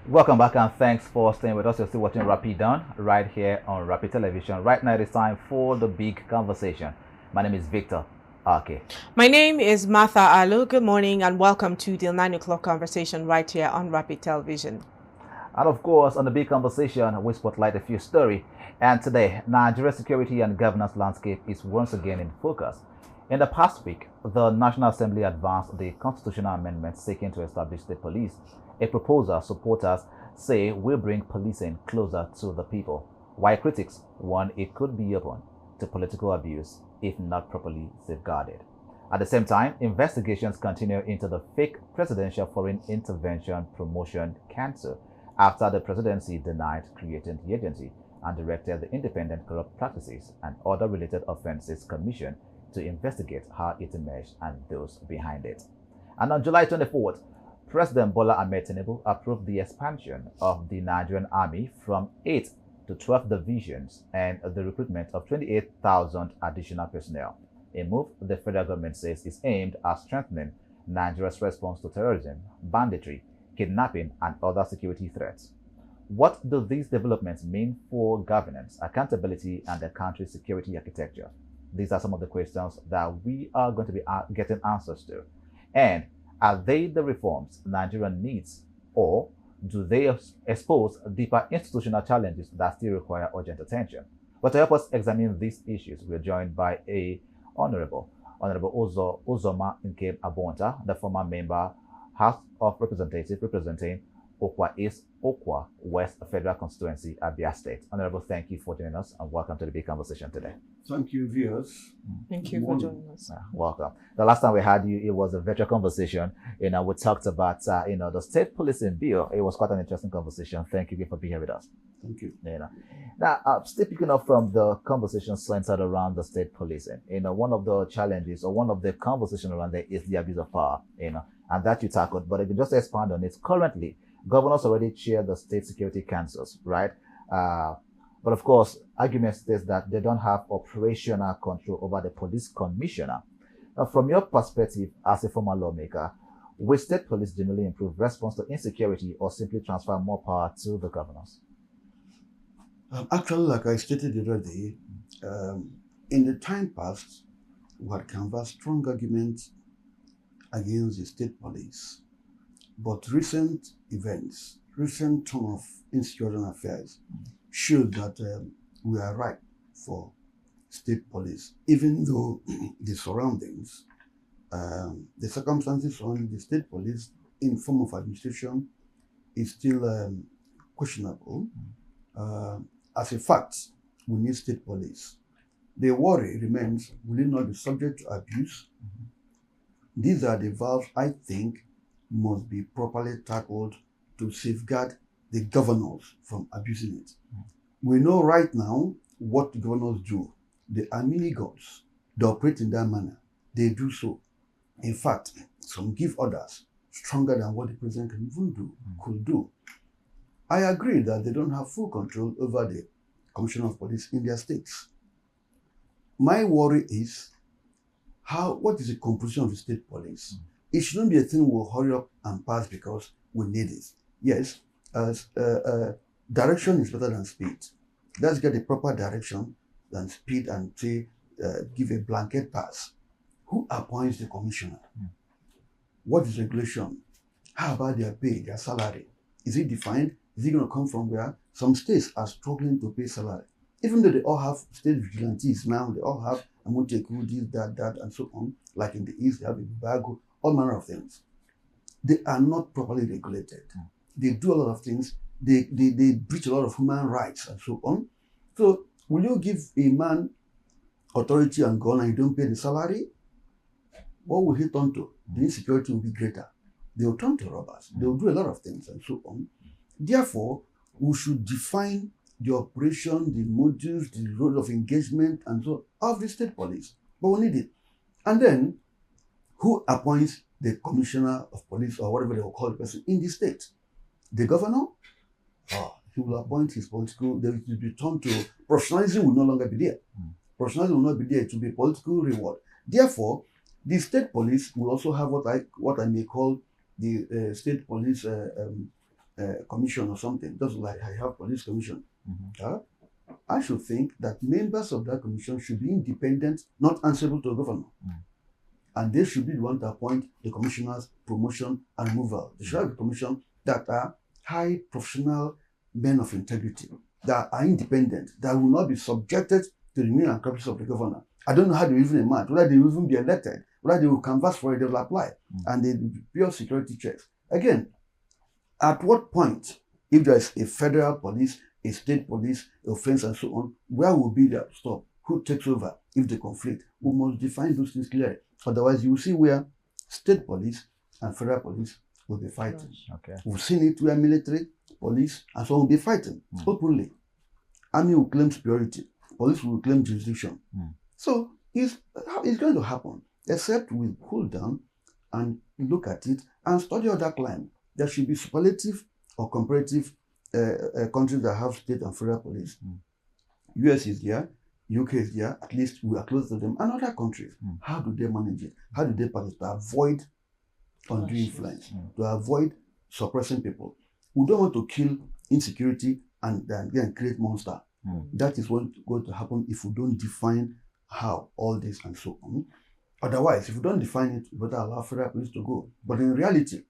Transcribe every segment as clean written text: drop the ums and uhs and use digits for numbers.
Welcome back and thanks for staying with us. You're still watching Rapid Done right here on Rapid Television. Right now it is time for the big conversation. My name is Victor. Okay. My name is Martha Alu. Good morning and welcome to the 9 o'clock conversation right here on Rapid Television. And of course, on the big conversation, we spotlight a few stories. And today, Nigeria's security and governance landscape is once again in focus. In the past week, the National Assembly advanced the constitutional amendment seeking to establish state police, a proposal supporters say will bring policing closer to the people, while critics warn it could be open to political abuse if not properly safeguarded. At the same time, investigations continue into the fake Presidential Foreign Intervention Promotion Council after the presidency denied creating the agency and directed the Independent Corrupt Practices and Other Related Offences Commission to investigate how it emerged and those behind it. And on July 24th, President Bola Tinubu approved the expansion of the Nigerian Army from 8 to 12 divisions and the recruitment of 28,000 additional personnel, a move the federal government says is aimed at strengthening Nigeria's response to terrorism, banditry, kidnapping, and other security threats. What do these developments mean for governance, accountability, and the country's security architecture? These are some of the questions that we are going to be getting answers to. And are they the reforms Nigeria needs, or do they expose deeper institutional challenges that still require urgent attention? But to help us examine these issues, we're joined by a Honorable Uzoma Nkem Abonta, the former member House of Representatives representing Okwa East, Okwa West Federal Constituency, Abia State. Honorable, thank you for joining us and welcome to the big conversation today. Thank you, viewers. Thank you for joining us. Welcome. The last time we had you, it was a virtual conversation. We talked about, the state policing bill. It was quite an interesting conversation. Thank you for being here with us. Thank you. Now, still picking up from the conversation centered around the state policing, one of the challenges or one of the conversation around there is the abuse of power, and that you tackled. But if you just expand on it, currently, governors already chair the state security councils, right? But of course, argument states that they don't have operational control over the police commissioner. Now, from your perspective as a former lawmaker, will state police generally improve response to insecurity or simply transfer more power to the governors? Actually, like I stated the other day, in the time past, we had canvassed strong arguments against the state police. But recent events, recent turn of insecurity affairs showed that we are right for state police, even though the surroundings, the circumstances surrounding the state police in form of administration is still questionable. As a fact, we need state police. The worry remains, will it not be subject to abuse? These are the valves I think must be properly tackled to safeguard the governors from abusing it. We know right now what the governors do. They are mini gods. They operate in that manner. They do so. In fact, some give orders stronger than what the president can even could do. I agree that they don't have full control over the commissioner of police in their states. My worry is what is the composition of the state police? It shouldn't be a thing we'll hurry up and pass because we need it. Yes, direction is better than speed. Let's get the proper direction than speed and say, give a blanket pass. Who appoints the commissioner? What is regulation? How about their pay, their salary? Is it defined? Is it going to come from where? Some states are struggling to pay salary. Even though they all have state vigilantes now, they all have Amoteku, this, that, and so on. Like in the East, they have a Bago, all manner of things. They are not properly regulated. They do a lot of things. They breach a lot of human rights and so on. So will you give a man authority and gun and you don't pay the salary? What will he turn to? The insecurity will be greater. They will turn to robbers. They will do a lot of things and so on. Therefore, we should define the operation, the modules, the role of engagement and so on of the state police. But we need it. And then, who appoints the commissioner of police or whatever they will call the person in the state? The governor? He will appoint his political, they will be turned to, professionalism will no longer be there. Professionalism will not be there to be political reward. Therefore, the state police will also have what I may call the state police commission or something, just like I have police commission. Mm-hmm. I should think that members of that commission should be independent, not answerable to the governor. And they should be the one to appoint the commissioners, promotion and removal. They should have a commission that are high professional men of integrity, that are independent, that will not be subjected to the mean and caprice of the governor. I don't know how they even emerge, whether they will even be elected, whether they will canvass for it, they will apply. And they will be pure security checks. Again, at what point, if there is a federal police, a state police, offense and so on, where will be the stop? Who takes over if they conflict? We must define those things clearly. Otherwise, you will see where state police and federal police will be fighting. Okay. We've seen it where military, police, and so on will be fighting openly. Army will claim superiority. Police will claim jurisdiction. So it's going to happen, except we cool down and look at it and study other climate. There should be superlative or comparative countries that have state and federal police. US is there, UK is there, at least we are close to them, and other countries. How do they manage it? How do they manage to avoid undue influence, to avoid suppressing people? We don't want to kill insecurity and then create monster. That is what's going to happen if we don't define how all this and so on. Otherwise, if we don't define it, we better allow federal police to go. But in reality,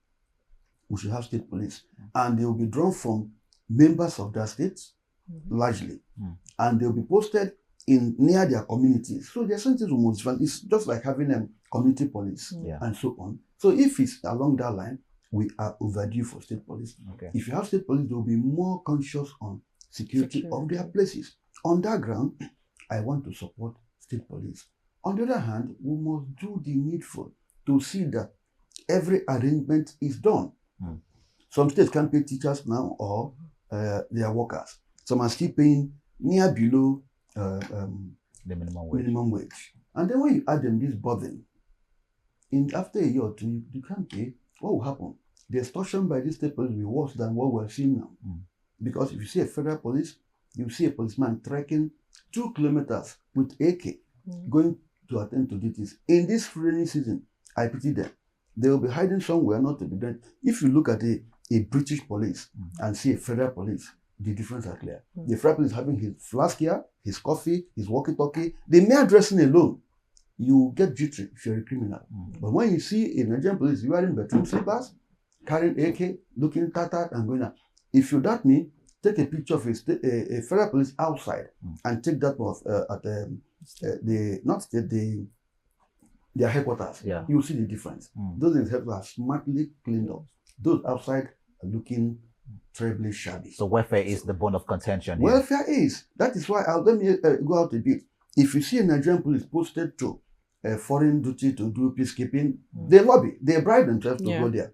we should have state police, and they will be drawn from members of their states, largely, and they will be posted in near their communities. So there are some things we must define. It's just like having a community police and so on. So if it's along that line, we are overdue for state police. If you have state police, they will be more conscious on security of their places. On that ground, I want to support state police. On the other hand, we must do the needful to see that every arrangement is done. Some states can't pay teachers now or their workers. Some are still paying near below the minimum wage. And then when you add them this burden, after a year or two, you can't pay. What will happen? The extortion by these state police will be worse than what we're seeing now. Because if you see a federal police, you see a policeman trekking 2 kilometers with AK going to attend to duties. In this rainy season, I pity them. They will be hiding somewhere not to be done. If you look at a British police and see a federal police, the difference are clear. The federal police having his flask here, his coffee, his walkie-talkie. The mere dressing alone, you get jittery if you're a criminal. But when you see a Nigerian police wearing bedroom slippers, carrying AK, looking tattered and going out, if you doubt me, take a picture of a federal police outside and take that off at their headquarters. You'll see the difference. Those in headquarters are smartly cleaned up. Those outside are looking terribly shabby. So welfare is the bone of contention here. Welfare is. That is why let me go out a bit. If you see a Nigerian police posted to foreign duty to do peacekeeping, they lobby, they bribe themselves to go there.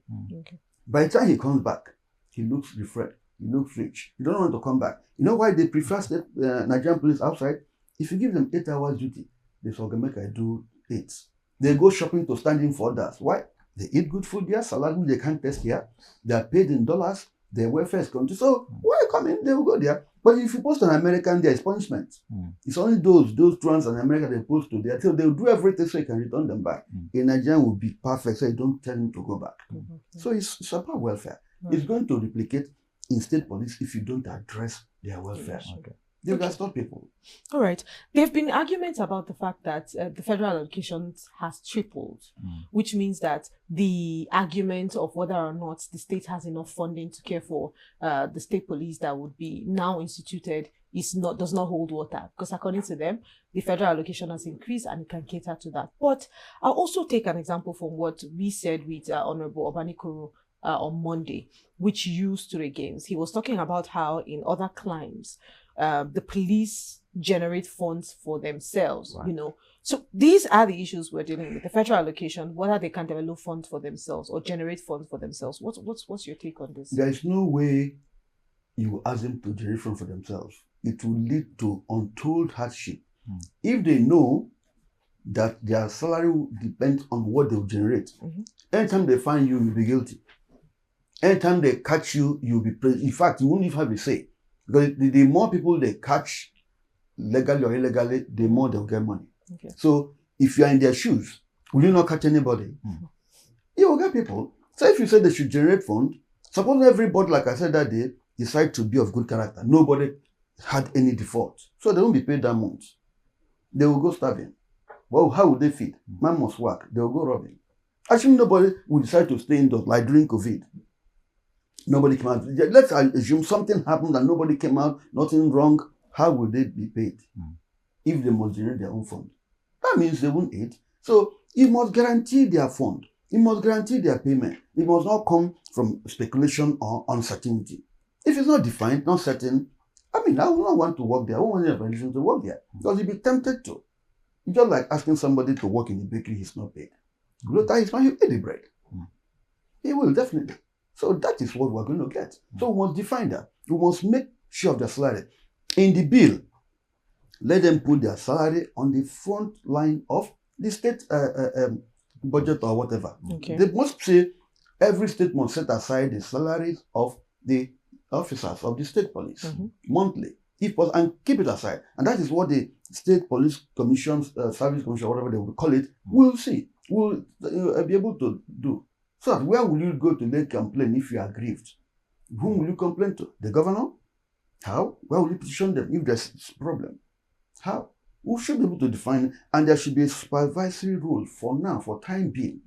By the time he comes back, he looks refreshed, he looks rich. He don't want to come back. You know why they prefer Nigerian police outside? If you give them 8 hours duty, they say, make I do 8. They go shopping to stand in for others. Why? They eat good food there, salary they can't test here. They are paid in dollars. Their welfare is country. So when they come in, they will go there. But if you post an American, there is punishment. It's only those trans and American they post to there. So they will do everything so you can return them back. A Nigerian will be perfect, so you don't tell him to go back. So it's about welfare. It's going to replicate in state police if you don't address their welfare. They will stop people. All right. There have been arguments about the fact that the federal allocations has tripled, which means that the argument of whether or not the state has enough funding to care for the state police that would be now instituted does not hold water, because according to them, the federal allocation has increased and it can cater to that. But I'll also take an example from what we said with Honorable Obanikoro on Monday, which you stood against. He was talking about how in other climes, the police generate funds for themselves, So these are the issues we're dealing with. The federal allocation, whether they can develop funds for themselves or generate funds for themselves. What's your take on this? There is no way you ask them to generate funds for themselves. It will lead to untold hardship. If they know that their salary will depend on what they will generate, anytime they find you, you'll be guilty. Anytime they catch you, you'll be praised. In fact, you won't even have a say. Because the more people they catch, legally or illegally, the more they'll get money. So if you are in their shoes, will you not catch anybody? You will get people. So if you say they should generate funds, Suppose everybody, like I said that day, decide to be of good character. Nobody had any default. So they won't be paid that month. They will go starving. Well, how would they feed? Man must work. They will go robbing. Actually, nobody will decide to stay indoors, like during COVID. Nobody came out. Let's assume something happened and nobody came out, nothing wrong. How will they be paid? If they must generate their own fund? That means they won't eat. So you must guarantee their fund. You must guarantee their payment. It must not come from speculation or uncertainty. If it's not defined, not certain, I mean, I will not want to work there. I won't want any organization to work there because you'll be tempted to. It's just like asking somebody to work in a bakery, he's not paid. Later, he's not, he'll pay the bread. He will, definitely. So that is what we're going to get. So we must define that. We must make sure of their salary. In the bill, let them put their salary on the front line of the state budget or whatever. Okay. They must say every state must set aside the salaries of the officers of the state police monthly, if possible, and keep it aside. And that is what the state police commissions, service commission, whatever they will call it, will see, will be able to do. So that where will you go to make complaint if you are aggrieved? Whom will you complain to? The governor? How? Where will you petition them if there's a problem? How? We should be able to define, and there should be a supervisory role for now, for time being.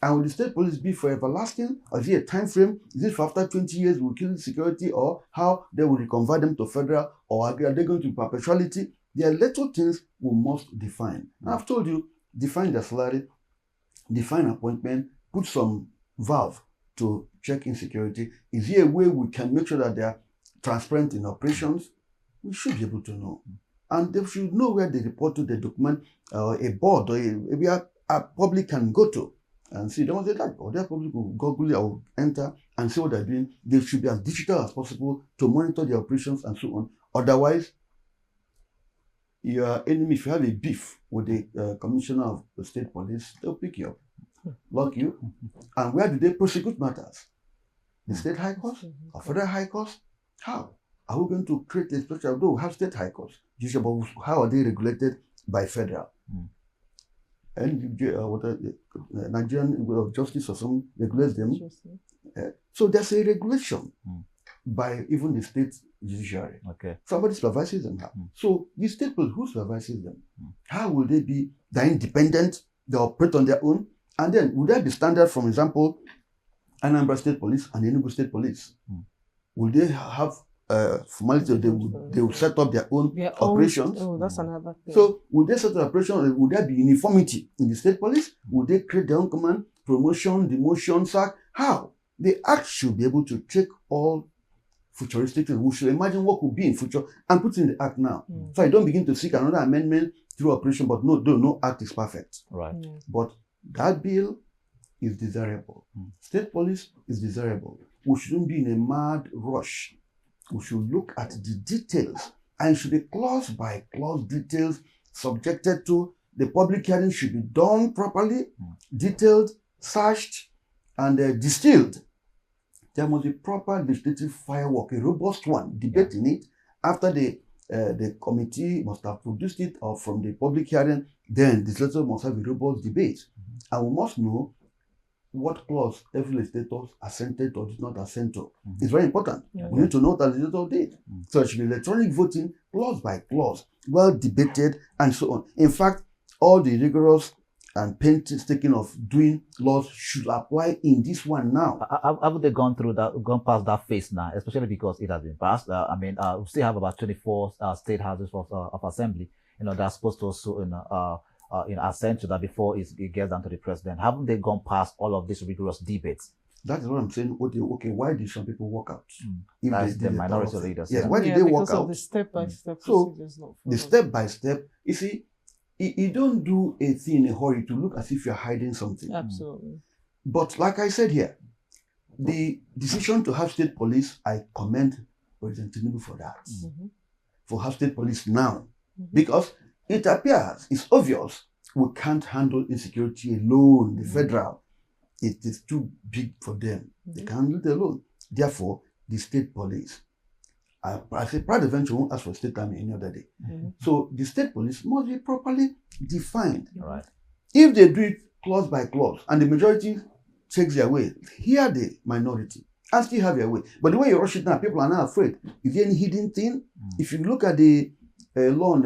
And will the state police be for everlasting? Or is it a time frame? Is it for after 20 years we'll kill security, or how they will reconvert them to federal, or are they going to perpetuality? There are little things we must define. I've told you, define the salary, define appointment, put some valve to check insecurity. Is there a way we can make sure that they are transparent in operations? We should be able to know. And they should know where they report to the document, a board, or where a public can go to and see. They must say that, or their public will Google it or enter and see what they're doing. They should be as digital as possible to monitor their operations and so on. Otherwise, your enemy, if you have a beef with the commissioner of the state police, they'll pick you up, lock you. And where do they prosecute matters? The state high court or federal high court? How? Are we going to create a structure? Though we have state high courts, but how are they regulated by federal? And Nigerian Justice or some regulates them. So there's a regulation by even the state judiciary. Somebody supervises them. So the state police, who supervises them? How will they be? They're independent, they operate on their own. And then would there be standard, for example, Anambra State Police and Enugu State Police? Will they have formality? They will set up their own operations. Oh, that's another thing. So would they set up operations? Would there be uniformity in the state police? Would they create their own command, promotion, demotion, sack? How? The act should be able to take all futuristic things. We should imagine what could be in future and put in the act now. So I don't begin to seek another amendment through operation, but no act is perfect. But that bill is desirable. State police is desirable. We shouldn't be in a mad rush. We should look at the details, and it should be clause by clause details subjected to. The public hearing should be done properly, detailed, searched, and distilled. There must be proper legislative firework, a robust one, debate in it. After the committee must have produced it, or from the public hearing, then the legislature must have a robust debate. And we must know what clause every legislator assented or did not assent to. It's very important. We need to know what the legislator did. So it should be electronic voting, clause by clause, well debated, and so on. In fact, all the rigorous and painstaking of doing laws should apply in this one now. Haven't they gone past that phase now, especially because it has been passed? We still have about 24 state houses of assembly, that's supposed to also, assent to that before it gets down to the president. Haven't they gone past all of these rigorous debates? That is what I'm saying. Okay, why did some people walk out? That's the minority leaders. Yes, why did they walk out? The step-by-step. So the step-by-step, you see, you don't do a thing in a hurry to look as if you're hiding something. Absolutely. But like I said here, the decision to have state police, I commend President Tinubu for that. For have state police now. Because it appears, it's obvious, we can't handle insecurity alone. The federal, it is too big for them. They can't handle it alone. Therefore, the state police, I say private venture won't ask for state army any other day. So the state police must be properly defined. If they do it clause by clause and the majority takes their way, hear the minority and still have your way. But the way you rush it now, people are now afraid. Is there any hidden thing? If you look at the law on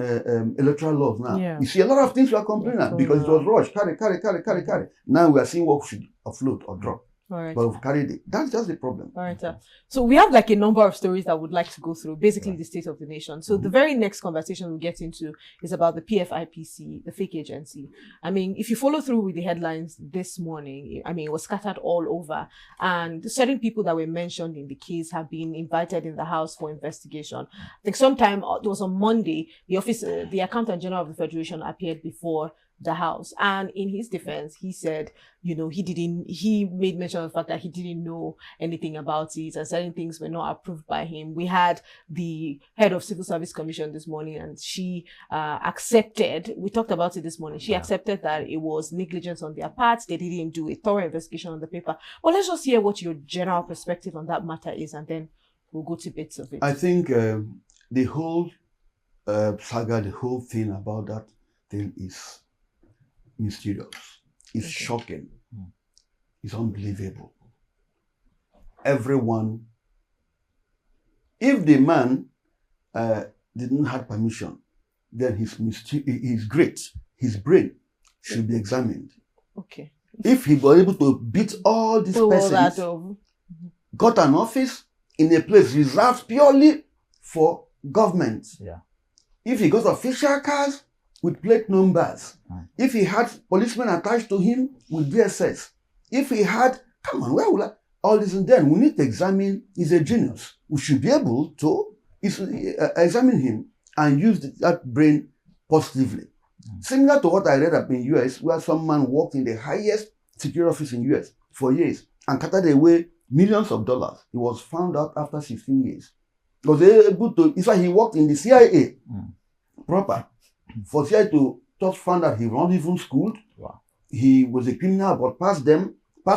electoral laws now, you see a lot of things we are complaining at because it was rushed. Carry. Now we are seeing what should afloat or drop. All right. But we've carried it. That's just the problem. All right. So we have like a number of stories that would like to go through, basically the state of the nation. So the very next conversation we'll get into is about the PFIPC, the fake agency. I mean, if you follow through with the headlines this morning, I mean, it was scattered all over. And certain people that were mentioned in the case have been invited in the House for investigation. I think sometime, it was on Monday, the Accountant General of the Federation appeared before the House, and in his defense he said, he made mention of the fact that he didn't know anything about it and certain things were not approved by him. We had the head of Civil Service Commission this morning, and she accepted, we talked about it this morning, she accepted that it was negligence on their part. They didn't do a thorough investigation on the paper. Well, let's just hear what your general perspective on that matter is, and then we'll go to bits of it. I think the whole saga, the whole thing about that thing is mysterious. It's shocking. It's unbelievable. Everyone, if the man didn't have permission, then he's great. His brain should be examined. Okay. If he was able to beat all these persons, got an office in a place reserved purely for government. Yeah. If he got official cars with plate numbers, if he had policemen attached to him with DSS, if he had, come on, where will I? All this, and then we need to examine, he's a genius. We should be able to examine him and use that brain positively. Similar to what I read up in US, where some man worked in the highest security office in US for years and carted away millions of dollars. He was found out after 16 years. He was able to, it's like he worked in the CIA proper. For CIA to just find out he was not even schooled. Wow. He was a criminal, but passed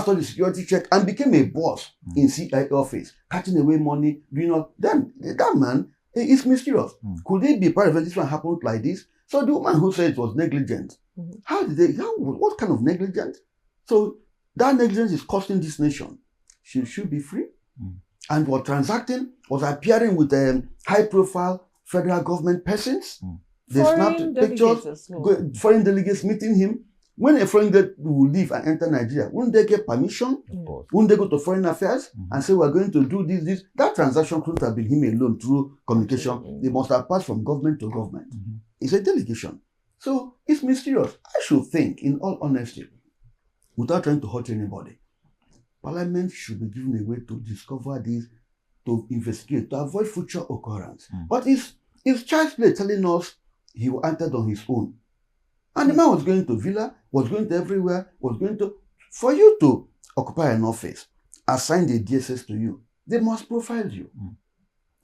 all the security check and became a boss in CIA office, catching away money, then that man is mysterious. Could it be part of it? This one happened like this? So the woman who said it was negligent, what kind of negligence? So that negligence is costing this nation. She should be free. And was transacting, was appearing with high profile federal government persons. They snapped pictures, foreign delegates meeting him. When a foreign delegate will leave and enter Nigeria, wouldn't they get permission? Wouldn't they go to foreign affairs and say, we're going to do this? That transaction couldn't have been him alone through communication. They must have passed from government to government. It's a delegation. So it's mysterious. I should think, in all honesty, without trying to hurt anybody, Parliament should be given a way to discover this, to investigate, to avoid future occurrence. But it's child's play telling us he entered on his own. And the man was going to Villa, was going to everywhere, for you to occupy an office, assign the DSS to you, they must profile you.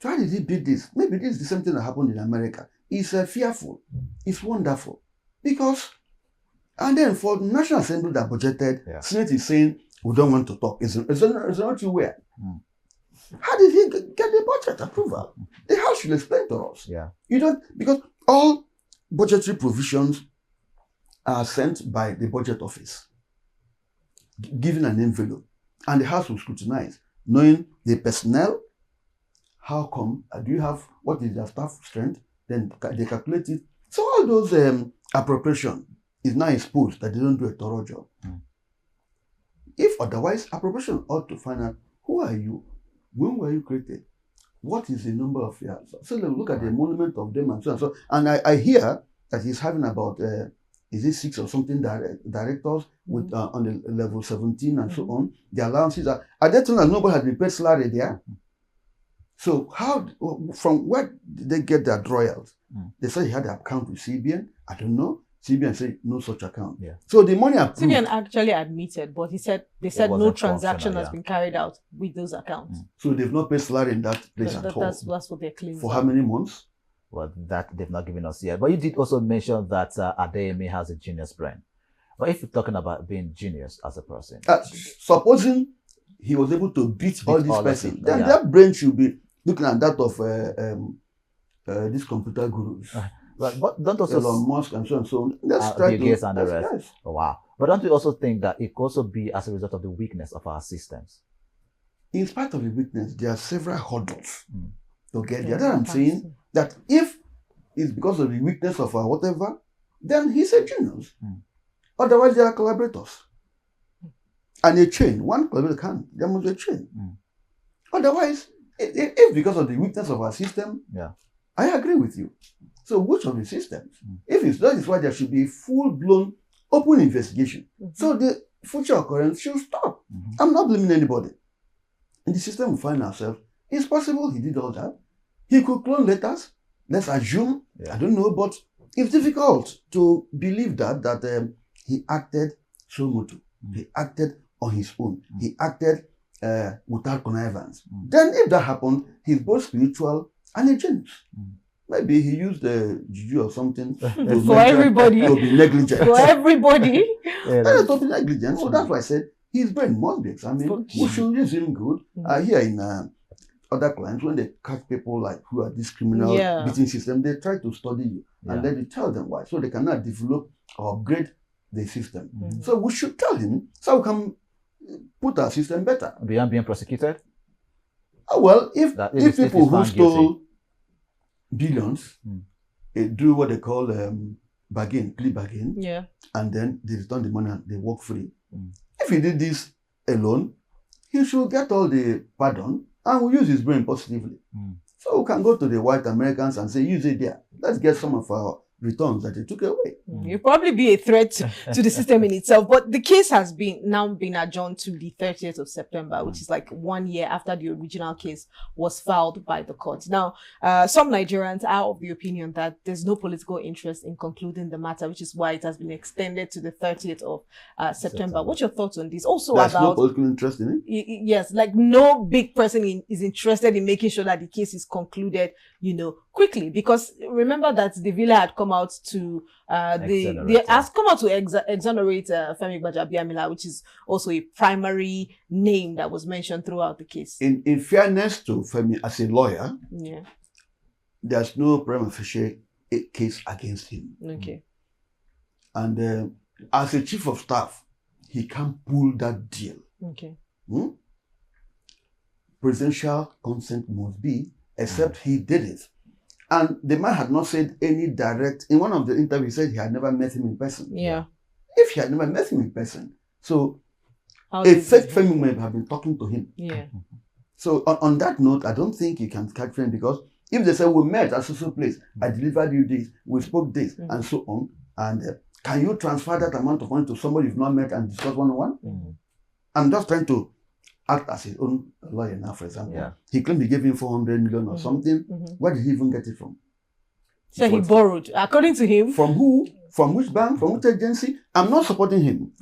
So how did he beat this? Maybe this is the same thing that happened in America. It's fearful. It's wonderful. Because, and then for the National Assembly that budgeted, Senate is saying, we don't want to talk. It's not you where. How did he get the budget approval? The House should explain to us. Because all budgetary provisions are sent by the budget office, given an envelope, and the House will scrutinize, knowing the personnel, how come, do you have, what is their staff strength, then they calculate it. So all those appropriation is now exposed that they don't do a thorough job. If otherwise, appropriation ought to find out, who are you? When were you created? What is the number of years? So look at the monument of them and so on. So, and I hear that he's having about, is it 6 or something directors with on the level 17 and so on. The allowances are, at that time, nobody had been paid salary there. So from where did they get their royals? They said he had an account with CBN. I don't know. CBN said no such account. So the money approved. CBN actually admitted, but they said no transaction has been carried out with those accounts. So they've not paid salary in that place at all. That's what they're claiming. For how many months? Well, that they've not given us yet. But you did also mention that Adeyemi has a genius brain. But if you're talking about being genius as a person, supposing he was able to beat all these persons, then that brain should be looking at that of these computer gurus. But don't also Elon Musk and so on. So let's try to and the rest. Yes. Oh, wow. But don't we also think that it could also be as a result of the weakness of our systems? in spite of the weakness, there are several hurdles to get there. Yeah, I'm saying that if it's because of the weakness of whatever, then he's a genius. Otherwise, they are collaborators. And a chain, one collaborator can, there must be a chain. Otherwise, if because of the weakness of our system, I agree with you. So which of the systems? If it's that is why there should be a full-blown open investigation. So the future occurrence should stop. I'm not blaming anybody. In the system we find ourselves, it's possible he did all that. He could clone letters. Let's assume, I don't know, but it's difficult to believe that he acted so motu. He acted on his own. He acted without connivance. Then if that happened, he's both spiritual and a genius. Maybe he used the juju or something for everybody. To be negligent. For everybody. To be negligent. So that's why I said his brain must be examined. We should use him good. Here in other clients, when they catch people like who are this criminal beating system, they try to study you and then you tell them why. So they cannot develop or upgrade the system. So we should tell him so we can put our system better. Beyond being prosecuted? Well, if people who stole billions do what they call plea bargain, and then they return the money and they walk free. If he did this alone, he should get all the pardon and we'll use his brain positively. So we can go to the white Americans and say, use it there. Let's get some of our returns that they took away. You'll probably be a threat to the system in itself. But the case has now been adjourned to the 30th of September, which is like 1 year after the original case was filed by the court. Now, some Nigerians are of the opinion that there's no political interest in concluding the matter, which is why it has been extended to the 30th of September. What's your thoughts on this? Also, there's no political interest in it? Yes, like no big person is interested in making sure that the case is concluded, quickly. Because remember that the villa had come out to has come out to exonerate Femi Gbajabiamila, which is also a primary name that was mentioned throughout the case. In fairness to Femi as a lawyer, there's no prima facie case against him. Okay. And as a chief of staff, he can't pull that deal. Okay. Presidential consent must be, except he did it. And the man had not said any direct, in one of the interviews, he said he had never met him in person. Yeah. If he had never met him in person, so a fake Femi may have been talking to him. Yeah. So on that note, I don't think you can catch him, because if they say we met at social place, I delivered you this, we spoke this, and so on, and can you transfer that amount of money to somebody you've not met and discuss one-on-one? I'm just trying to act as his own lawyer now, for example. He claimed he gave him 400 million or something. Where did he even get it from? So he borrowed, according to him. From who? From which bank? From which agency? I'm not supporting him.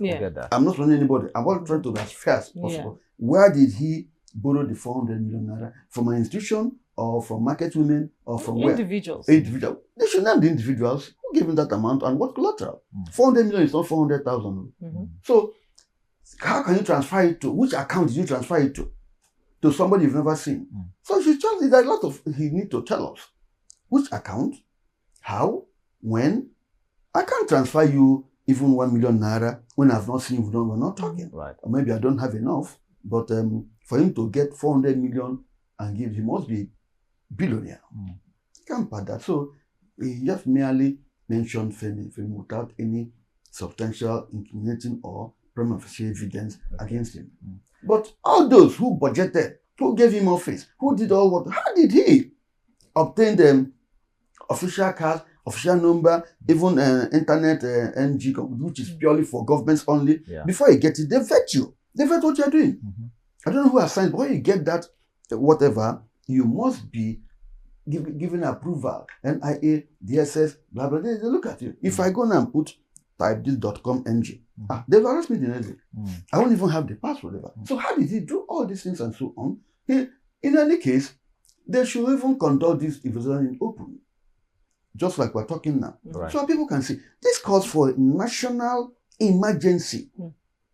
I'm not supporting anybody. I'm not trying to be as fair as possible. Where did he borrow the 400 million naira? From an institution or from market women or from individuals? Where? Individuals. They should name the individuals who gave him that amount and what collateral. 400 million is not 400,000. So how can you transfer it to? Which account did you transfer it to? To somebody you've never seen. So there's a lot of he need to tell us. Which account? How? When? I can't transfer you even 1 million naira when I've not seen you. We're not talking. Right. Or maybe I don't have enough. But for him to get 400 million and give, he must be billionaire. He can't pay that. So he just merely mentioned Femi without any substantial incriminating or prima facie evidence against him. But all those who budgeted, who gave him office, who did all what, how did he obtain them official card, official number, even internet NG, which is purely for governments only? Before you get it, they vet you. They vet what you're doing. I don't know who assigned, but when you get that, whatever, you must be given approval. NIA, DSS, blah, blah, they look at you. If I go now and type this.com NG, they'll arrest me the next day. I won't even have the password. So how did he do all these things and so on? In any case, they should even conduct this investigation in open, just like we're talking now. So people can see this calls for a national emergency.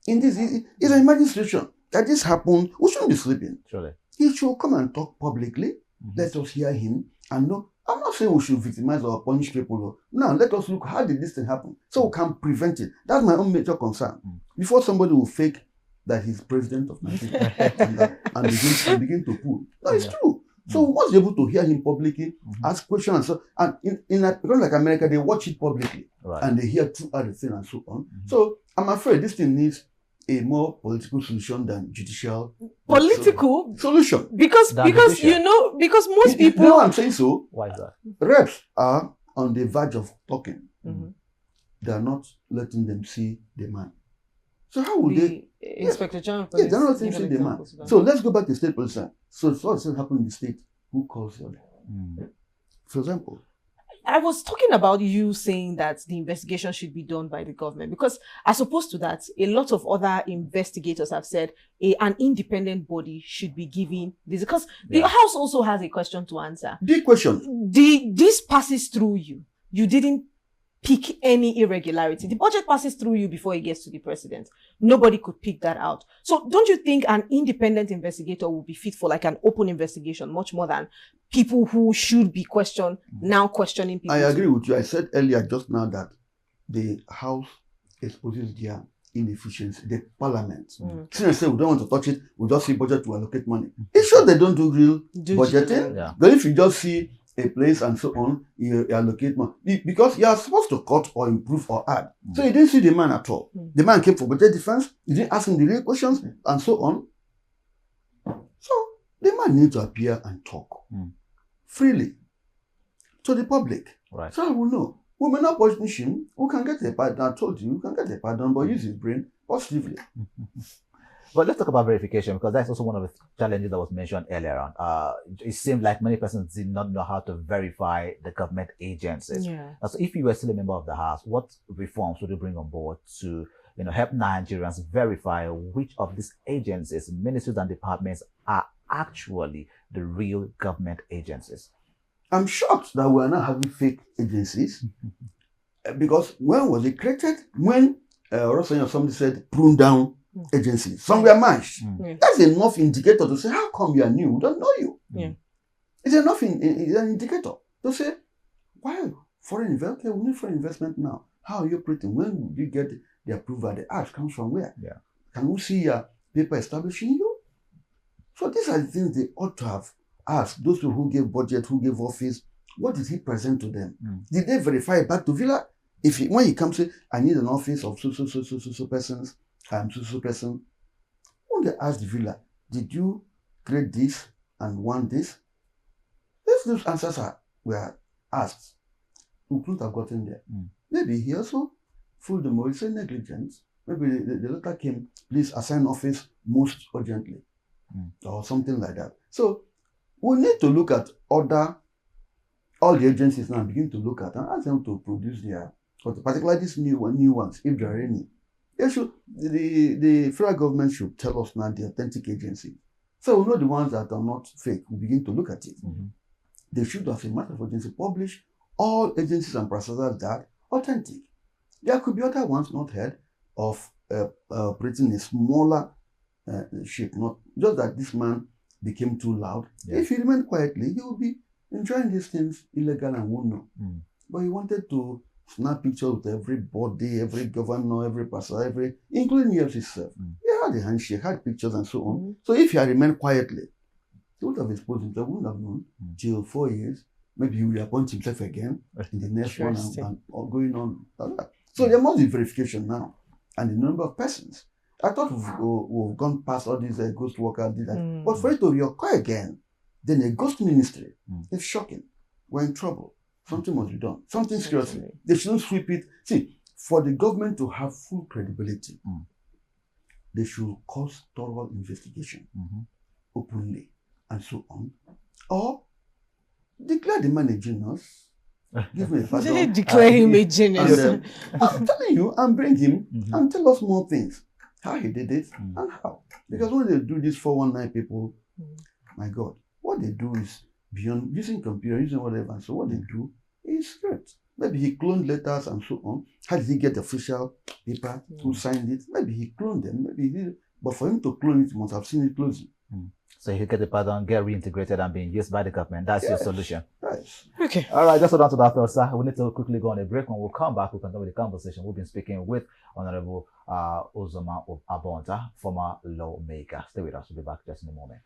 In this, it's an emergency situation. That this happened, we shouldn't be sleeping. He should come and talk publicly. Let us hear him and know. I'm not saying we should victimize or punish people. Now, let us look, how did this thing happen? So we can prevent it. That's my own major concern. Before somebody will fake that he's president of Nigeria and begin to pull. That is true. So we must be able to hear him publicly, ask questions, and so and because like America, they watch it publicly and they hear two other things and so on. So I'm afraid this thing needs a more political solution than judicial solution. Because judicial. because most people. You know what I'm saying? So why is that? Reps are on the verge of talking. They are not letting them see the man. So how would they? Inspector General of Police. They're not letting them see the man. So let's go back to state police. So what's happening in the state? Who calls you? For example, I was talking about you saying that the investigation should be done by the government, because as opposed to that, a lot of other investigators have said an independent body should be given this, because the House also has a question to answer. Big question. This passes through you. You didn't pick any irregularity. The budget passes through you before it gets to the president. Nobody could pick that out. So don't you think an independent investigator will be fit for like an open investigation much more than people who should be questioned now questioning people? I agree with you. I said earlier just now that the House exposes their inefficiency. The Parliament. Since I say we don't want to touch it, we just see budget to allocate money. It's sure they don't do real budgeting. But if you just see a place and so on, you allocate money. Because you are supposed to cut or improve or add. So you didn't see the man at all. The man came for budget defense, you didn't ask him the real questions, and so on. So the man needs to appear and talk freely to the public. Right. So I will know. We may not punish him, we can get a pardon. I told you, we can get a pardon, but use his brain positively. But let's talk about verification, because that's also one of the challenges that was mentioned earlier on. It seemed like many persons did not know how to verify the government agencies. So if you were still a member of the House, what reforms would you bring on board to help Nigerians verify which of these agencies, ministries and departments are actually the real government agencies? I'm shocked that we are not having fake agencies. Because when was it created? When somebody said prune down agencies. Some were matched. That's enough indicator to say, how come you are new? We don't know you. It's enough it's an indicator to say, why foreign investment? Okay, we need foreign investment now. How are you operating? When will you get the approval? The ask comes from where? Can we see your paper establishing you? So these are the things they ought to have asked those people who gave budget, who gave office. What did he present to them? Did they verify back to Villa? When he comes say, I need an office of so persons, so person, when they ask the Villa, did you create this and want this? If those answers were asked, we couldn't have gotten there. Maybe he also fooled them, or he said negligence. Maybe the letter came, please assign office most urgently, or something like that. So we need to look at all the agencies now, begin to look at and ask them to produce their, particularly these new ones, if there are any. The federal government should tell us now the authentic agency. So we know the ones that are not fake. We begin to look at it. They should, as a matter of urgency, publish all agencies and processes that are authentic. There could be other ones not heard of operating a smaller shape. Not just that this man became too loud. If he remained quietly, he will be enjoying these things illegal and won't know. But he wanted to snap pictures with everybody, every governor, every person, including EFCC itself. He had a handshake, had pictures and so on. So if he had remained quietly, he would have exposed himself, wouldn't have known till 4 years. Maybe he will appoint himself again in the next one and going on like that. So there must be verification now. And the number of persons. I thought we've gone past all these ghost workers, did that. But for it to reoccur again, then a ghost ministry, it's shocking. We're in trouble. Something must be done. Something seriously. They shouldn't sweep it. See, for the government to have full credibility, they should cause thorough investigation openly and so on. Or declare the man a genius. Give me a pardon. They declare him a genius. And, I'm telling you, and bring him and tell us more things. How he did it and how. Because when they do this 419 people, my God, what they do is beyond using computer, using whatever. So what they do is great. Maybe he cloned letters and so on. How did he get official paper? Who signed it? Maybe he cloned them. Maybe he did it. But for him to clone it, he must have seen it closely. So he get the pardon, get reintegrated and being used by the government. That's your solution. surprise. Okay. All right, just hold on to that thought, sir. We need to quickly go on a break. When we come back, we'll continue with the conversation. We've been speaking with Honorable Uzoma Abonta, former lawmaker. Stay with us. We'll be back just in a moment.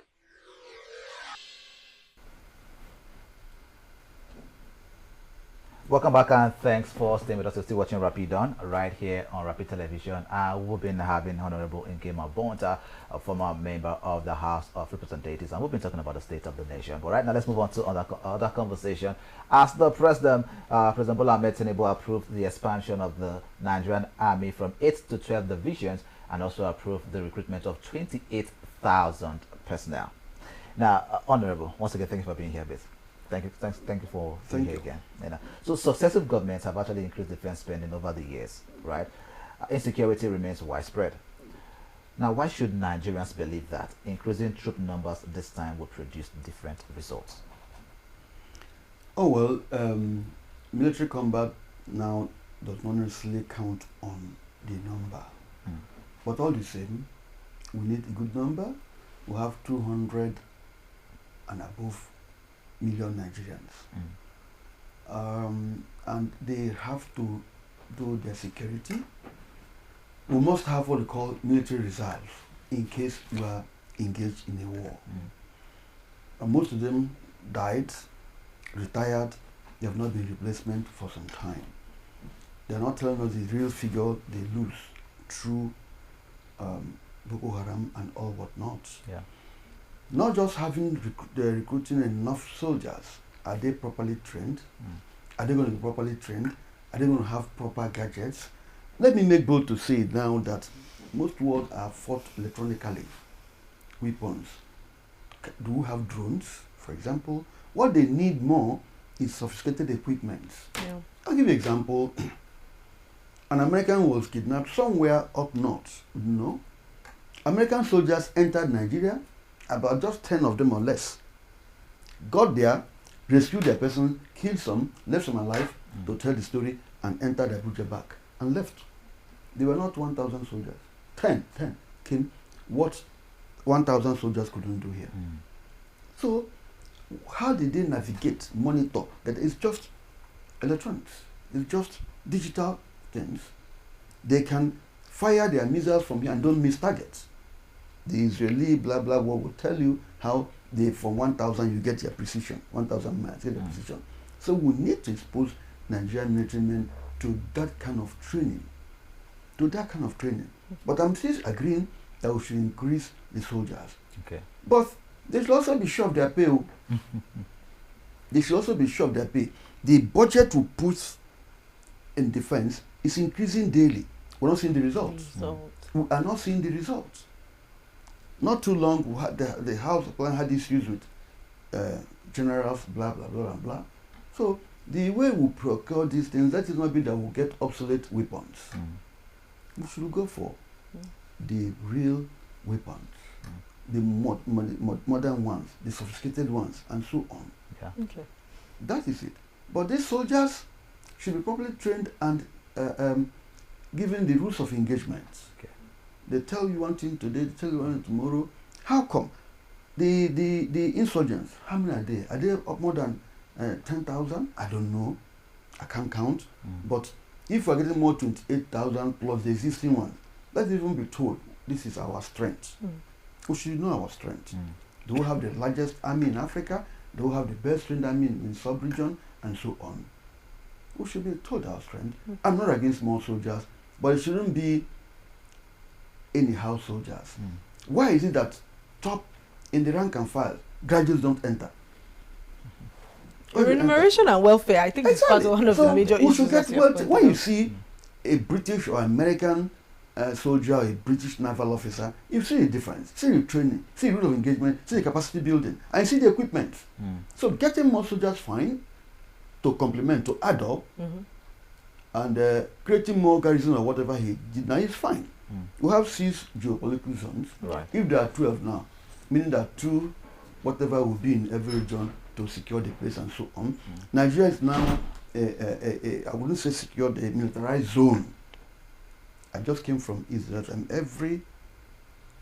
Welcome back and thanks for staying with us. You're still watching Rapid On right here on Rapid Television. We've been having Honorable Nkema Bonta, a former member of the House of Representatives, and we've been talking about the state of the nation. But right now, let's move on to other conversation. As the President Bola Tinubu approved the expansion of the Nigerian Army from 8 to 12 divisions and also approved the recruitment of 28,000 personnel. Now, Honorable, once again, thank you for being here, Beth. Thank you for being here again. So successive governments have actually increased defense spending over the years, right? Insecurity remains widespread. Now, why should Nigerians believe that increasing troop numbers this time will produce different results? Oh, well, military combat now does not necessarily count on the number. But all the same, we need a good number. We have 200 and above million Nigerians. And they have to do their security. We must have what we call military reserve in case you are engaged in a war. And most of them died, retired, they have not been replacement for some time. They're not telling us the real figure they lose through Boko Haram and all whatnot. Yeah. Not just having recruiting enough soldiers. Are they properly trained? Are they going to be properly trained? Are they going to have proper gadgets? Let me make bold to say now that most wars are fought electronically. Weapons. Do we have drones, for example? What they need more is sophisticated equipment. Yeah. I'll give you an example. An American was kidnapped somewhere up north. American soldiers entered Nigeria, about just 10 of them or less. Got there, rescued their person, killed some, left some alive to tell the story, and entered Abuja back and left. They were not 1,000 soldiers. 10 came. What 1,000 soldiers couldn't do here. So, how did they navigate, monitor? That it's just electronics. It's just digital things. They can fire their missiles from here and don't miss targets. The Israeli blah blah war will tell you how they from 1,000 you get your precision, 1,000 miles get your precision. So we need to expose Nigerian military men to that kind of training. But I'm still agreeing that we should increase the soldiers. Okay. But they should also be sure of their pay. They should also be sure of their pay. The budget we put in defense is increasing daily. We're not seeing the results. We are not seeing the results. Not too long, we had the House of Plan had issues with generals, blah, blah, blah, blah, blah. So the way we procure these things, that is not be that we'll get obsolete weapons. We should go for the real weapons, the modern ones, the sophisticated ones, and so on. Yeah. Okay. That is it. But these soldiers should be properly trained and given the rules of engagement. Okay. They tell you one thing today, they tell you one thing tomorrow. How come? The insurgents, how many are they? Are they up more than 10,000? I don't know. I can't count. But if we're getting more 28,000 plus the existing ones, let's even be told this is our strength. We should know our strength. Do we have the largest army in Africa? Do we have the best trained army in sub-region? And so on. We should be told our strength. I'm not against more soldiers, but it shouldn't be anyhow soldiers. Why is it that top in the rank and file, graduates don't enter? Remuneration and welfare, I think, is part of one of the major issues. When you see a British or American soldier or a British naval officer, you see the difference. See the training, see the rule of engagement, see the capacity building, and see the equipment. So getting more soldiers, fine, to complement, to add up, and creating more garrison or whatever he did now is fine. We have 6 geopolitical zones. Right. If there are 12 now, meaning that 2, whatever will be in every region to secure the place and so on. Nigeria is now I wouldn't say secured, a militarized zone. I just came from Israel, and every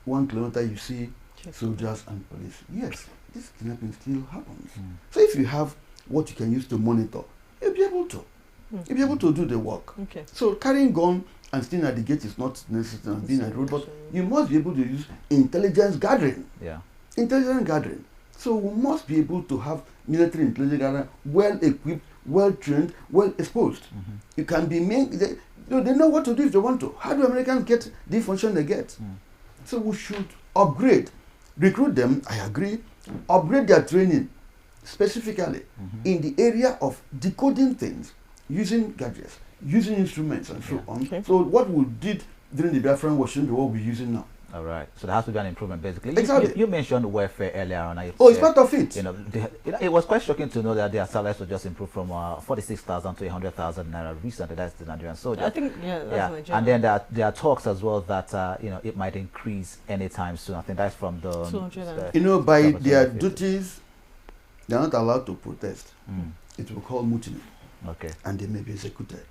1 kilometer you see soldiers and police. Yes, this kidnapping still happens. So if you have what you can use to monitor, you'll be able to. You'll be able to do the work. Okay. So carrying gun and staying at the gate is not necessary and being at the road, but you must be able to use intelligence gathering. Yeah. Intelligence gathering. So we must be able to have military intelligence gathering, well equipped, well trained, well exposed. You can be made, they know what to do if they want to. How do Americans get the information they get? So we should upgrade, recruit them, I agree, upgrade their training specifically in the area of decoding things, using gadgets, using instruments and so on. Okay. So what we did during the Biafran war shouldn't be what we're using now. All right. So there has to be an improvement, basically. Exactly. You mentioned welfare earlier on. It's part of it. It was quite shocking to know that their salaries were just improved from 46,000 to 100,000 naira recently. That's the Nigerian soldier. I think, that's Nigerian. And then there are talks as well that it might increase anytime soon. I think that's from the 200. By their duties, they are not allowed to protest. It will call mutiny. Okay. And they may be executed.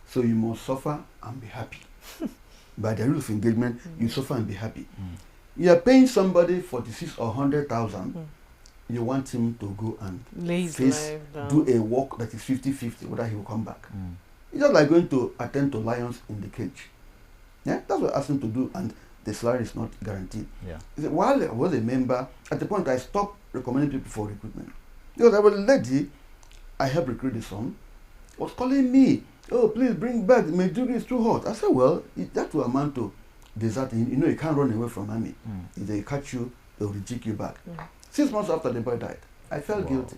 So you must suffer and be happy. By the rule of engagement, you suffer and be happy. You are paying somebody 46 or 100,000. You want him to go and do a work that is 50-50, whether he will come back. It's just like going to attend to lions in the cage. Yeah, that's what I asked him to do, and the salary is not guaranteed. Yeah. While I was a member, at the point I stopped recommending people for recruitment. Because I was a lady, I helped recruit the son, was calling me, oh, please bring back, Maiduguri is too hot. I said, well, that will amount to deserting. You can't run away from army. If they catch you, they'll reject you back. 6 months after the boy died, I felt guilty.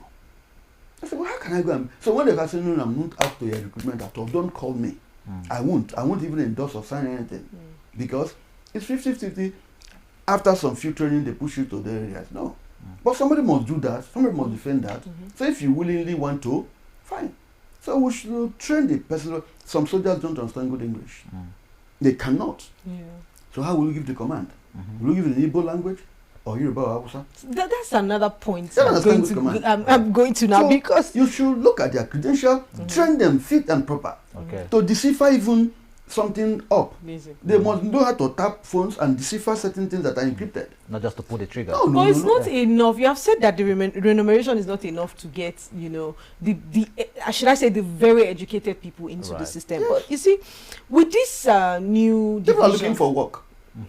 I said, well, how can I go? So when the guy said, no, I'm not up to your recruitment at all, don't call me. I won't even endorse or sign anything. Because it's 50-50. After some few training, they push you to the areas. No. But somebody must do that. Somebody must defend that. So if you willingly want to, fine. So we should train the person. Some soldiers don't understand good English. They cannot. So how will you give the command? Will you give it in Igbo language or Yoruba or Hausa? That's another point I'm going to now, so because you should look at their credential, train them fit and proper to decipher even something up. They must know how to tap phones and decipher certain things that are encrypted. Not just to pull the trigger. But it's not enough. You have said that the remuneration is not enough to get, should I say, the very educated people into the system. Yes. But you see, with this new people are looking for work.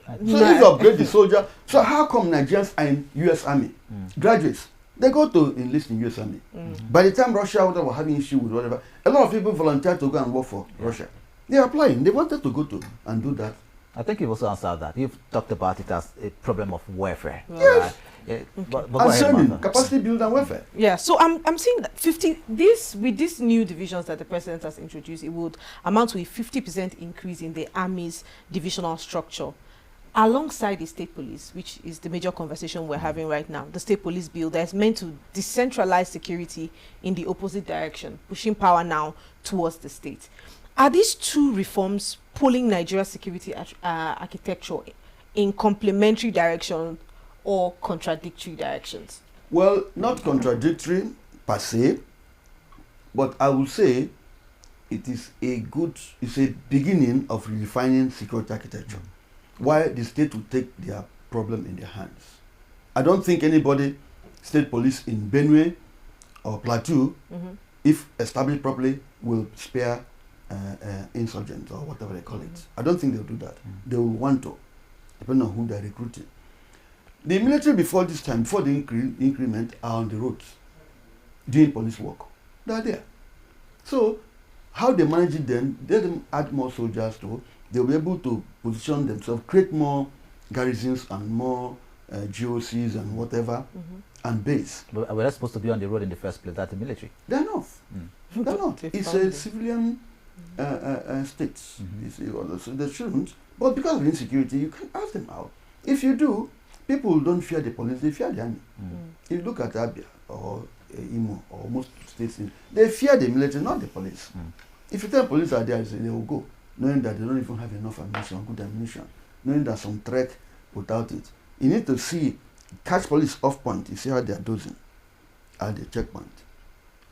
So if you upgrade the soldier, so how come Nigerians are in U.S. Army? Graduates, they go to enlist in U.S. Army. By the time Russia were having issue with whatever, a lot of people volunteer to go and work for Russia. They are applying. They wanted to go to and do that. I think you've also answered that. You've talked about it as a problem of welfare. Yes. But and training, capacity build and welfare. Yeah. So I'm saying that with these new divisions that the president has introduced, it would amount to a 50% increase in the Army's divisional structure. Alongside the state police, which is the major conversation we're having right now, the state police bill that is meant to decentralize security in the opposite direction, pushing power now towards the state. Are these two reforms pulling Nigeria's security architecture in complementary directions or contradictory directions? Well, not contradictory per se, but I will say it's a beginning of redefining security architecture. Why the state will take their problem in their hands. I don't think anybody, state police in Benue or Plateau, if established properly, will spare insurgents or whatever they call it. I don't think they'll do that. They will want to, depending on who they're recruiting. The military before this time, before the increment, are on the roads doing police work. They're there. So how they manage it then, let them add more soldiers to, they'll be able to position themselves, create more garrisons and more GOCs and whatever, and base. But we're not supposed to be on the road in the first place. That's the military. They're not. They're not. It's a civilian state. So they shouldn't. But because of insecurity, you can ask them out. If you do, people don't fear the police, they fear the army. If you look at Abia or Imo or most states, they fear the military, not the police. If you tell police are there, they will go, knowing that they don't even have enough ammunition, good ammunition, knowing that some threat without it. You need to catch police off point, you see how they are dozing at the checkpoint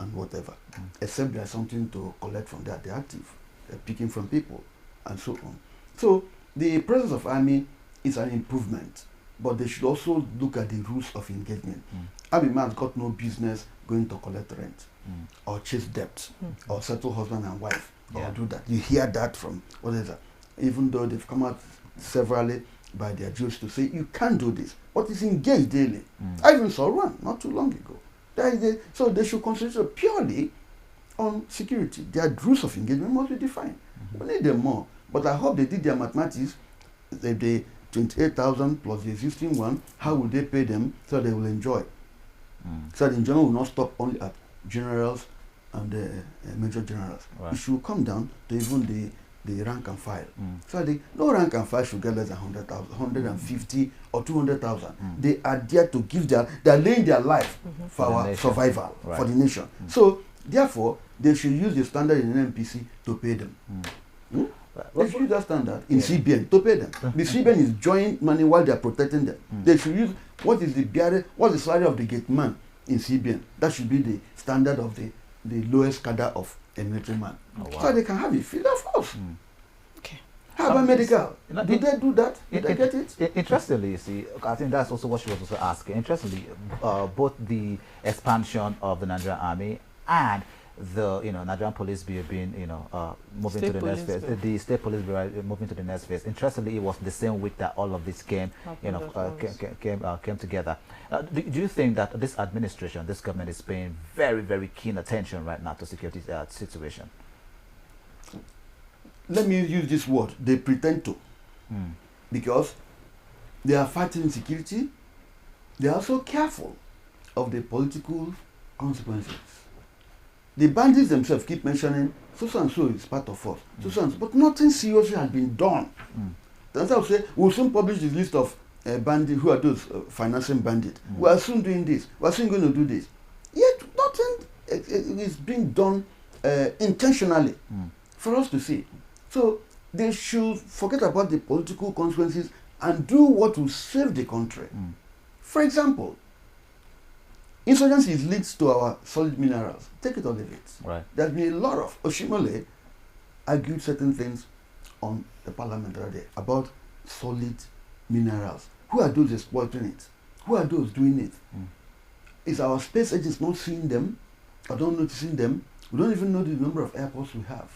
and whatever. Except there's something to collect from that, they're active, they're picking from people and so on. So the presence of army is an improvement but they should also look at the rules of engagement. Abi man's got no business going to collect rent or chase debt or settle husband and wife or do that. You hear that from what is that? Even though they've come out severally by their Jews to say you can't do this, but it's engaged daily. I even saw one not too long ago. So they should concentrate purely on security. Their rules of engagement must be defined. We need them more. But I hope they did their mathematics. They 28,000 plus the existing one, how will they pay them so they will enjoy? So the enjoyment will not stop only at generals and major generals. Right. It should come down to even the rank and file. So no rank and file should get less than 100,000, 150 or 200,000. They are there to give they're laying their life for our survival, for the nation. So therefore, they should use the standard in NPC to pay them. They should use that standard in CBN to pay them. The CBN is joint money while they are protecting them. They should use what's the salary of the gate man in CBN. That should be the standard of the lowest cadre of a military man. So they can have it free of course. Okay. How about medical? Did they do that? Did they get it? Interestingly, you see, I think that's also what she was also asking. Interestingly, both the expansion of the Nigerian Army and the Nigerian Police Bureau being moving to the next phase, the State Police Bureau moving to the next phase. Interestingly, it was the same week that all of this came together. Do you think that this administration, this government, is paying very, very keen attention right now to security situation? Let me use this word. They pretend to, because they are fighting insecurity. They are also careful of the political consequences. The bandits themselves keep mentioning so and so is part of us, so, but nothing seriously has been done. That's how I say we'll soon publish this list of bandits. Who are those financing bandits? We are soon doing this. We are soon going to do this. Yet nothing is being done intentionally for us to see. So they should forget about the political consequences and do what will save the country. For example, insurgency leads to our solid minerals. Take it or leave it. Right. There's been a lot of Oshimole argued certain things on the parliament the other day about solid minerals. Who are those exploiting it? Who are those doing it? Is our space agents not seeing them? Or not noticing them? We don't even know the number of airports we have,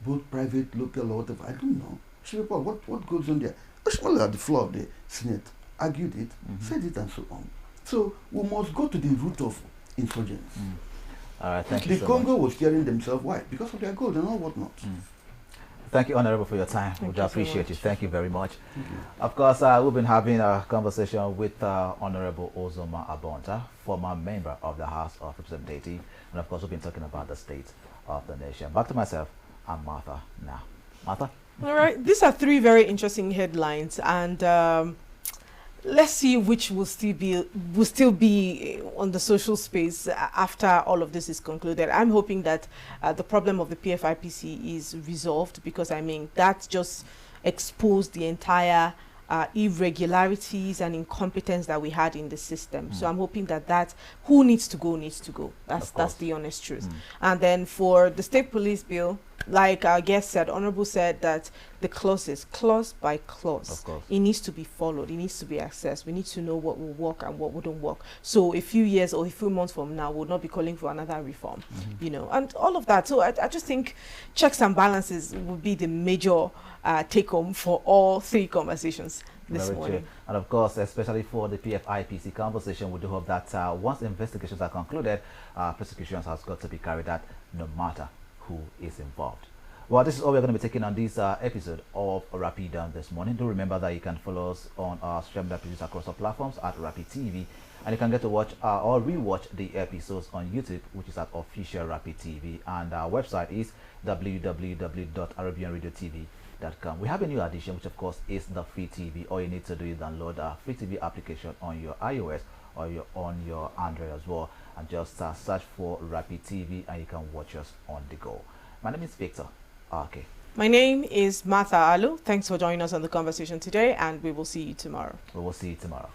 both private, local, or whatever. I don't know. What goes on there? Oshimole at the floor of the Senate argued it, said it, and so on. So we must go to the root of insurgents. All right, thank you. The Congo was scaring themselves. Why? Because of their gold and all whatnot. Thank you, Honorable, for your time. We appreciate you. Thank you very much. You. Of course, we've been having a conversation with Honorable Ozoma Abonta, former member of the House of Representatives, and of course, we've been talking about the state of the nation. Back to myself, I'm Martha now. Martha? All right, these are three very interesting headlines, and let's see which will still be on the social space after all of this is concluded. I'm hoping that the problem of the PFIPC is resolved, because I mean that just exposed the entire irregularities and incompetence that we had in the system. So I'm hoping that who needs to go needs to go. That's the honest truth. And then for the state police bill, like our guest said, Honorable said that the clauses, clause by clause, it needs to be followed. It needs to be accessed. We need to know what will work and what wouldn't work. So a few years or a few months from now, we'll not be calling for another reform, and all of that. So I just think checks and balances will be the major take home for all three conversations this morning. And of course, especially for the PFIPC conversation, we do hope that once investigations are concluded, prosecutions has got to be carried out no matter who is involved. Well, this is all we're going to be taking on this episode of Rapid Down this morning. Do remember that you can follow us on our social media pages across our platforms at Rapid TV, and you can get to watch or rewatch the episodes on YouTube, which is at Official Rapid TV, and our website is www.arabianradiotv.com. We have a new addition, which of course is the Free TV. All you need to do is download our Free TV application on your iOS or on your Android as well, and just search for Rapid TV and you can watch us on the go. My name is Victor. Okay. My name is Martha Alu. Thanks for joining us on the conversation today, and we will see you tomorrow. We will see you tomorrow.